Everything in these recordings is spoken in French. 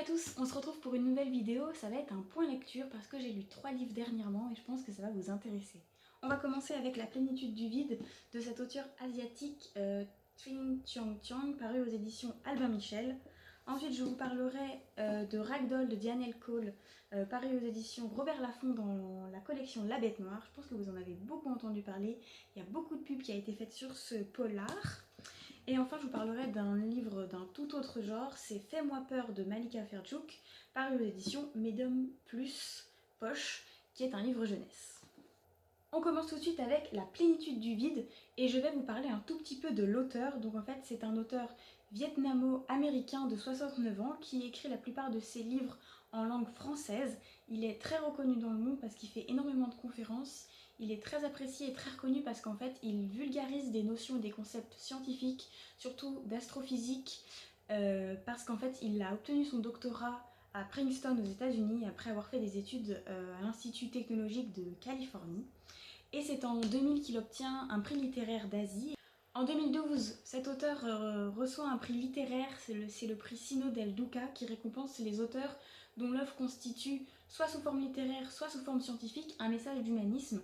à tous, on se retrouve pour une nouvelle vidéo. Ça va être un point lecture parce que j'ai lu 3 livres dernièrement et je pense que ça va vous intéresser. On va commencer avec La plénitude du vide de cet auteur asiatique Trinh Chang Chang, paru aux éditions Albin Michel. Ensuite, je vous parlerai de Ragdoll de Diane L. Cole, paru aux éditions Robert Laffont dans la collection La Bête Noire. Je pense que vous en avez beaucoup entendu parler. Il y a beaucoup de pubs qui a été faite sur ce polar. Et enfin, je vous parlerai d'un livre d'un tout autre genre, c'est Fais-moi peur de Malika Ferjouk, paru aux éditions Medium Plus Poche, qui est un livre jeunesse. On commence tout de suite avec La plénitude du vide, et je vais vous parler un tout petit peu de l'auteur. Donc en fait, c'est un auteur vietnamo-américain de 69 ans qui écrit la plupart de ses livres en langue française. Il est très reconnu dans le monde parce qu'il fait énormément de conférences. Il est très apprécié et très reconnu parce qu'en fait, il vulgarise des notions et des concepts scientifiques, surtout d'astrophysique, parce qu'en fait, il a obtenu son doctorat à Princeton aux États-Unis après avoir fait des études à l'Institut technologique de Californie. Et c'est en 2000 qu'il obtient un prix littéraire d'Asie. En 2012, cet auteur reçoit un prix littéraire, c'est le prix Sino del Duca, qui récompense les auteurs dont l'œuvre constitue, soit sous forme littéraire, soit sous forme scientifique, un message d'humanisme.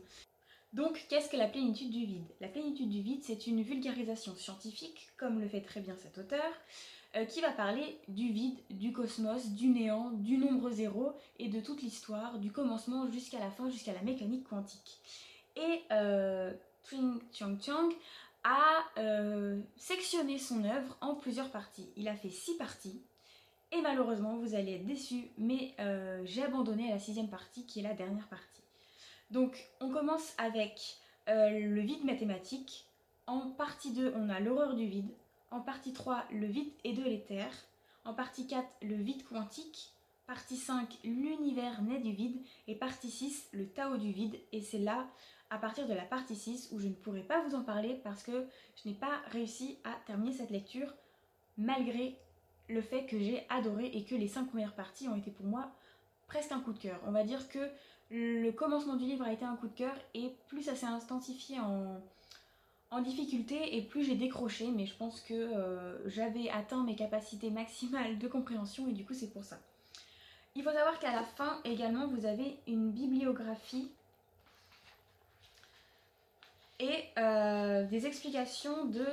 Donc, qu'est-ce que la plénitude du vide? La plénitude du vide, c'est une vulgarisation scientifique, comme le fait très bien cet auteur, qui va parler du vide, du cosmos, du néant, du nombre zéro et de toute l'histoire, du commencement jusqu'à la fin, jusqu'à la mécanique quantique. Et Trinh Chang Chang a sectionné son œuvre en plusieurs parties. Il a fait 6 parties. Et malheureusement, vous allez être déçus, mais j'ai abandonné à la 6e partie, qui est la dernière partie. Donc, on commence avec le vide mathématique. En partie 2, on a l'horreur du vide. En partie 3, le vide et de l'éther. En partie 4, le vide quantique. Partie 5, l'univers naît du vide. Et partie 6, le Tao du vide. Et c'est là, à partir de la partie 6, où je ne pourrai pas vous en parler parce que je n'ai pas réussi à terminer cette lecture, malgré le fait que j'ai adoré et que les 5 premières parties ont été pour moi presque un coup de cœur. On va dire que le commencement du livre a été un coup de cœur et plus ça s'est intensifié en difficulté et plus j'ai décroché, mais je pense que j'avais atteint mes capacités maximales de compréhension et du coup c'est pour ça. Il faut savoir qu'à la fin également vous avez une bibliographie et des explications de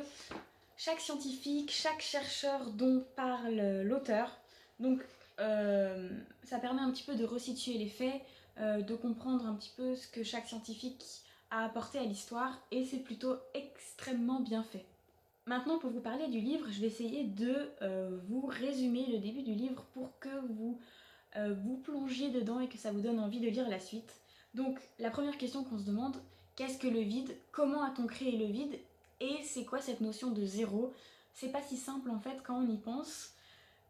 chaque scientifique, chaque chercheur dont parle l'auteur. Donc ça permet un petit peu de resituer les faits, de comprendre un petit peu ce que chaque scientifique a apporté à l'histoire et c'est plutôt extrêmement bien fait. Maintenant, pour vous parler du livre, je vais essayer de vous résumer le début du livre pour que vous vous plongiez dedans et que ça vous donne envie de lire la suite. Donc la première question qu'on se demande, qu'est-ce que le vide? Comment a-t-on créé le vide? Et c'est quoi cette notion de zéro? C'est pas si simple en fait quand on y pense.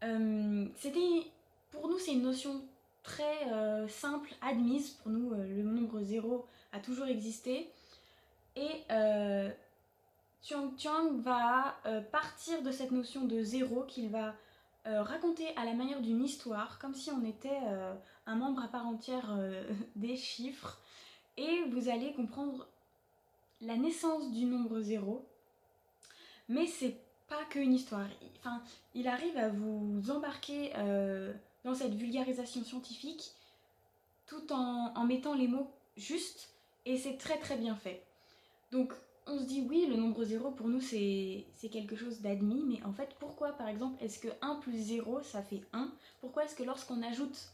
Pour nous, c'est une notion très simple, admise. Pour nous, le nombre 0 a toujours existé. Et Chang Chang va partir de cette notion de zéro qu'il va raconter à la manière d'une histoire, comme si on était un membre à part entière des chiffres. Et vous allez comprendre la naissance du nombre 0. Mais c'est pas qu'une histoire. Enfin, il arrive à vous embarquer dans cette vulgarisation scientifique tout en mettant les mots justes et c'est très très bien fait. Donc on se dit oui, le nombre 0 pour nous c'est quelque chose d'admis, mais en fait pourquoi par exemple est-ce que 1 plus 0 ça fait 1? Pourquoi est-ce que lorsqu'on ajoute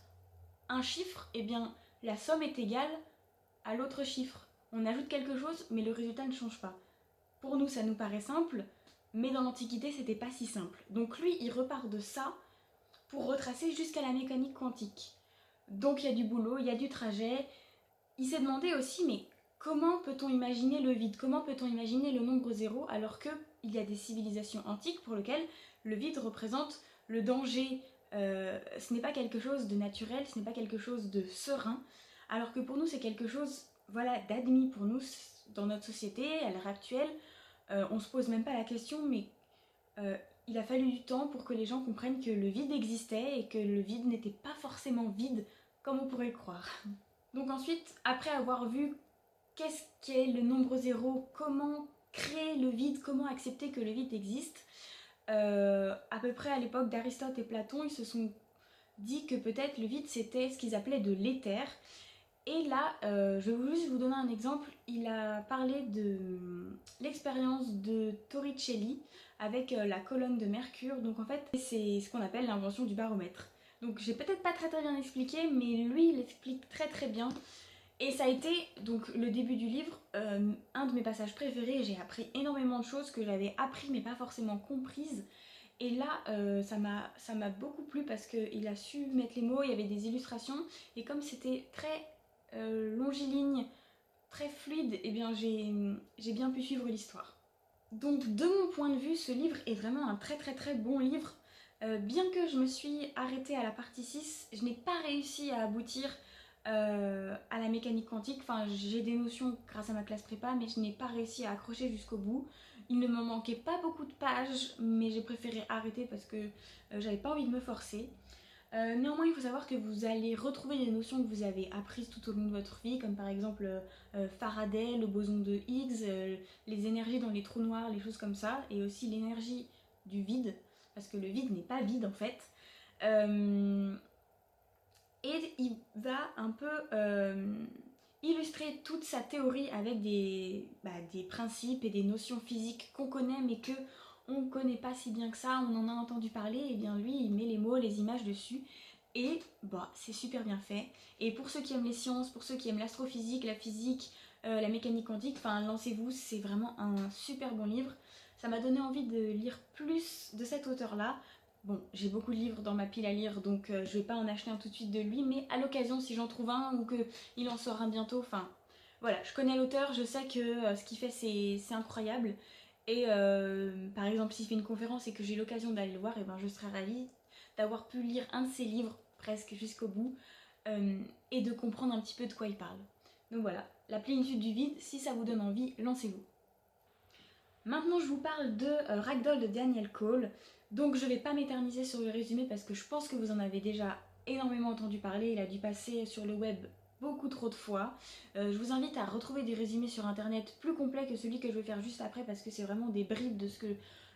un chiffre, eh bien la somme est égale à l'autre chiffre? On ajoute quelque chose mais le résultat ne change pas. Pour nous ça nous paraît simple, mais dans l'Antiquité, c'était pas si simple. Donc lui, il repart de ça pour retracer jusqu'à la mécanique quantique. Donc il y a du boulot, il y a du trajet. Il s'est demandé aussi, mais comment peut-on imaginer le vide? Comment peut-on imaginer le nombre 0 alors qu'il y a des civilisations antiques pour lesquelles le vide représente le danger? Ce n'est pas quelque chose de naturel, ce n'est pas quelque chose de serein, alors que pour nous, c'est quelque chose d'admis pour nous dans notre société, à l'heure actuelle. On se pose même pas la question, mais il a fallu du temps pour que les gens comprennent que le vide existait et que le vide n'était pas forcément vide comme on pourrait le croire. Donc ensuite, après avoir vu qu'est-ce qu'est le nombre 0, comment créer le vide, comment accepter que le vide existe, à peu près à l'époque d'Aristote et Platon, ils se sont dit que peut-être le vide c'était ce qu'ils appelaient de l'éther. Et là, je vais juste vous donner un exemple. Il a parlé de l'expérience de Torricelli avec la colonne de Mercure. Donc en fait, c'est ce qu'on appelle l'invention du baromètre. Donc j'ai peut-être pas très bien expliqué, mais lui il explique très bien. Et ça a été donc le début du livre, un de mes passages préférés. J'ai appris énormément de choses que j'avais appris mais pas forcément comprises. Et là, ça m'a beaucoup plu parce qu'il a su mettre les mots, il y avait des illustrations. Et comme c'était très longiligne, très fluide, et bien j'ai bien pu suivre l'histoire. Donc de mon point de vue, ce livre est vraiment un très bon livre. Bien que je me suis arrêtée à la partie 6, je n'ai pas réussi à aboutir à la mécanique quantique. Enfin, j'ai des notions grâce à ma classe prépa, mais je n'ai pas réussi à accrocher jusqu'au bout. Il ne me manquait pas beaucoup de pages, mais j'ai préféré arrêter parce que j'avais pas envie de me forcer. Néanmoins, il faut savoir que vous allez retrouver des notions que vous avez apprises tout au long de votre vie, comme par exemple Faraday, le boson de Higgs, les énergies dans les trous noirs, les choses comme ça, et aussi l'énergie du vide, parce que le vide n'est pas vide en fait. Et il va un peu illustrer toute sa théorie avec des principes et des notions physiques qu'on connaît mais que on ne connaît pas si bien que ça, on en a entendu parler, et bien lui il met les mots, les images dessus, et c'est super bien fait. Et pour ceux qui aiment les sciences, pour ceux qui aiment l'astrophysique, la physique, la mécanique quantique, enfin lancez-vous, c'est vraiment un super bon livre. Ça m'a donné envie de lire plus de cet auteur-là. Bon, j'ai beaucoup de livres dans ma pile à lire, donc je vais pas en acheter un tout de suite de lui, mais à l'occasion, si j'en trouve un ou qu'il en sort un bientôt, enfin voilà, je connais l'auteur, je sais que ce qu'il fait c'est incroyable. Et par exemple, s'il fait une conférence et que j'ai l'occasion d'aller le voir, et ben je serais ravie d'avoir pu lire un de ses livres presque jusqu'au bout et de comprendre un petit peu de quoi il parle. Donc voilà, la plénitude du vide, si ça vous donne envie, lancez-vous. Maintenant, je vous parle de Ragdoll de Daniel Cole. Donc je vais pas m'éterniser sur le résumé parce que je pense que vous en avez déjà énormément entendu parler. Il a dû passer sur le web beaucoup trop de fois. Je vous invite à retrouver des résumés sur internet plus complets que celui que je vais faire juste après parce que c'est vraiment des bribes de ce que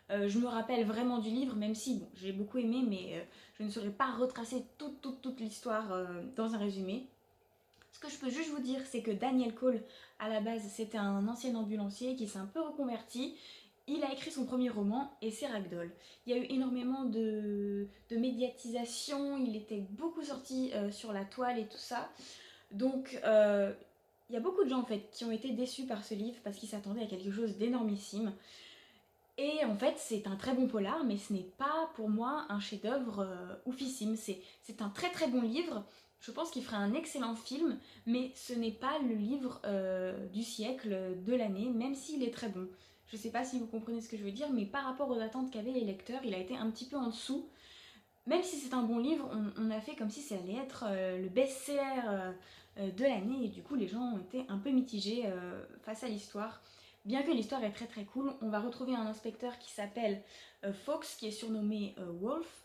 je me rappelle vraiment du livre, même si bon, j'ai beaucoup aimé, mais je ne saurais pas retracer toute l'histoire dans un résumé. Ce que je peux juste vous dire, c'est que Daniel Cole, à la base, c'était un ancien ambulancier qui s'est un peu reconverti. Il a écrit son premier roman et c'est Ragdoll. Il y a eu énormément de médiatisation, il était beaucoup sorti sur la toile et tout ça. Donc il y a beaucoup de gens en fait qui ont été déçus par ce livre parce qu'ils s'attendaient à quelque chose d'énormissime. Et en fait c'est un très bon polar, mais ce n'est pas pour moi un chef-d'œuvre oufissime. C'est un très bon livre. Je pense qu'il ferait un excellent film, mais ce n'est pas le livre du siècle, de l'année, même s'il est très bon. Je sais pas si vous comprenez ce que je veux dire, mais par rapport aux attentes qu'avaient les lecteurs, il a été un petit peu en dessous. Même si c'est un bon livre, on a fait comme si ça allait être le best-seller de l'année, et du coup les gens ont été un peu mitigés face à l'histoire. Bien que l'histoire est très cool, on va retrouver un inspecteur qui s'appelle Fox, qui est surnommé Wolf,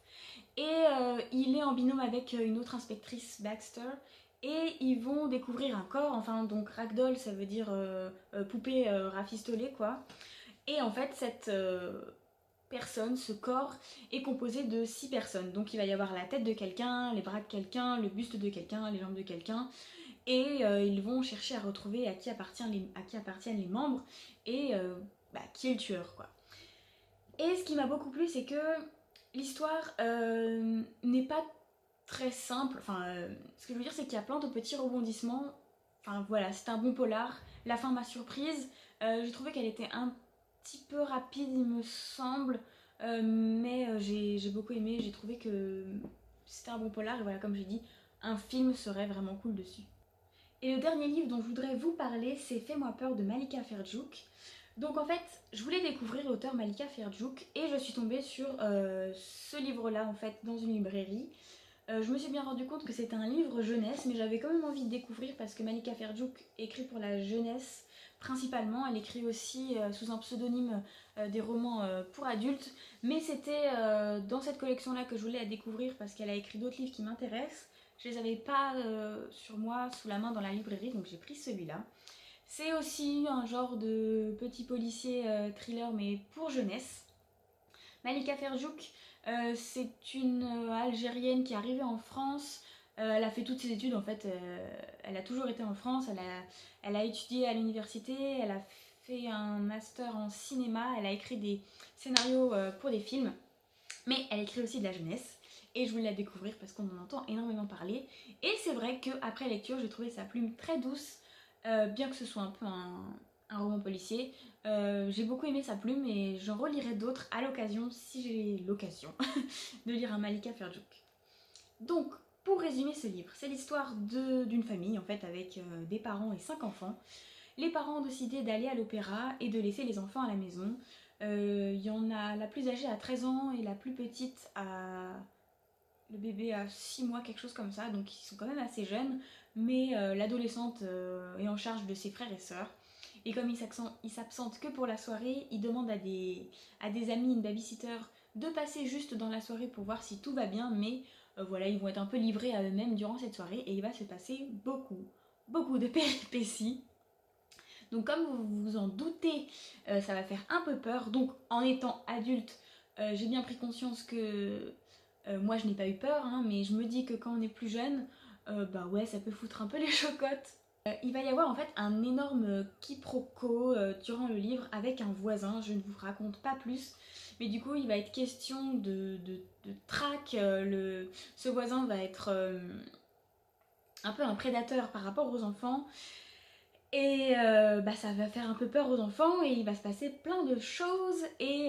et il est en binôme avec une autre inspectrice, Baxter, et ils vont découvrir un corps, enfin donc ragdoll ça veut dire poupée rafistolée quoi, et en fait cette personne, ce corps est composé de 6 personnes, donc il va y avoir la tête de quelqu'un, les bras de quelqu'un, le buste de quelqu'un, les jambes de quelqu'un, et ils vont chercher à retrouver à qui appartiennent les membres et qui est le tueur quoi. Et ce qui m'a beaucoup plu, c'est que l'histoire n'est pas très simple. Enfin, ce que je veux dire, c'est qu'il y a plein de petits rebondissements. Enfin voilà, c'est un bon polar. La fin m'a surprise. J'ai trouvé qu'elle était un petit peu rapide, il me semble. Mais j'ai beaucoup aimé. J'ai trouvé que c'était un bon polar. Et voilà, comme j'ai dit, un film serait vraiment cool dessus. Et le dernier livre dont je voudrais vous parler, c'est Fais-moi peur de Malika Ferjouk. Donc en fait, je voulais découvrir l'auteur Malika Ferjouk et je suis tombée sur ce livre-là en fait dans une librairie. Je me suis bien rendu compte que c'était un livre jeunesse, mais j'avais quand même envie de découvrir parce que Malika Ferjouk écrit pour la jeunesse principalement. Elle écrit aussi sous un pseudonyme des romans pour adultes, mais c'était dans cette collection-là que je voulais la découvrir parce qu'elle a écrit d'autres livres qui m'intéressent. Je les avais pas sur moi, sous la main dans la librairie, donc j'ai pris celui-là. C'est aussi un genre de petit policier thriller, mais pour jeunesse. Malika Ferjouk, c'est une Algérienne qui est arrivée en France. Elle a fait toutes ses études en fait, elle a toujours été en France, elle a étudié à l'université, elle a fait un master en cinéma, elle a écrit des scénarios pour des films, mais elle écrit aussi de la jeunesse. Et je voulais la découvrir parce qu'on en entend énormément parler. Et c'est vrai qu'après lecture, j'ai trouvé sa plume très douce, bien que ce soit un peu un roman policier. J'ai beaucoup aimé sa plume et j'en relirai d'autres à l'occasion, si j'ai l'occasion, de lire un Malika Ferjouk. Donc, pour résumer ce livre, c'est l'histoire d'une famille en fait avec des parents et 5 enfants. Les parents ont décidé d'aller à l'opéra et de laisser les enfants à la maison. Il y en a la plus âgée à 13 ans et la plus petite à... Le bébé a 6 mois, quelque chose comme ça, donc ils sont quand même assez jeunes, mais l'adolescente est en charge de ses frères et sœurs. Et comme ils s'absentent que pour la soirée, ils demandent à des amis, une babysitter, de passer juste dans la soirée pour voir si tout va bien, mais voilà, ils vont être un peu livrés à eux-mêmes durant cette soirée et il va se passer beaucoup de péripéties. Donc comme vous vous en doutez, ça va faire un peu peur. Donc en étant adulte, j'ai bien pris conscience que moi je n'ai pas eu peur, hein, mais je me dis que quand on est plus jeune, bah ouais, ça peut foutre un peu les chocottes. Il va y avoir en fait un énorme quiproquo durant le livre avec un voisin, je ne vous raconte pas plus, mais du coup il va être question de traque, ce voisin va être un peu un prédateur par rapport aux enfants, et bah, ça va faire un peu peur aux enfants et il va se passer plein de choses et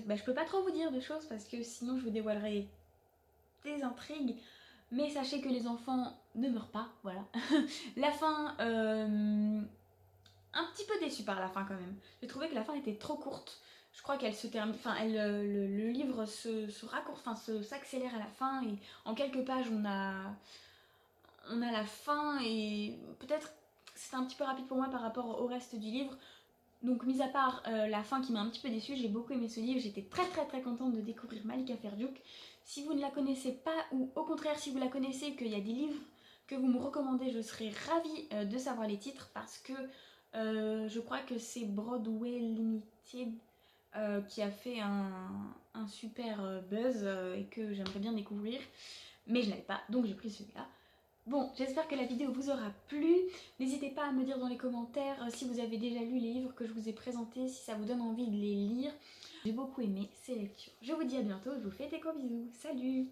bah, je peux pas trop vous dire de choses parce que sinon je vous dévoilerai des intrigues, mais sachez que les enfants ne meurent pas, voilà. La fin, un petit peu déçue par la fin quand même. J'ai trouvé que la fin était trop courte. Je crois qu'elle se termine, enfin le livre se raccourcit, enfin s'accélère à la fin et en quelques pages on a la fin et peut-être c'était un petit peu rapide pour moi par rapport au reste du livre. Donc mis à part la fin qui m'a un petit peu déçue, j'ai beaucoup aimé ce livre, j'étais très contente de découvrir Malika Ferjouk. Si vous ne la connaissez pas, ou au contraire si vous la connaissez, qu'il y a des livres que vous me recommandez, je serais ravie de savoir les titres parce que je crois que c'est Broadway Limited qui a fait un super buzz et que j'aimerais bien découvrir, mais je l'avais pas, donc j'ai pris celui-là. Bon, j'espère que la vidéo vous aura plu. N'hésitez pas à me dire dans les commentaires si vous avez déjà lu les livres que je vous ai présentés, si ça vous donne envie de les lire. J'ai beaucoup aimé ces lectures. Je vous dis à bientôt, je vous fais des gros bisous. Salut!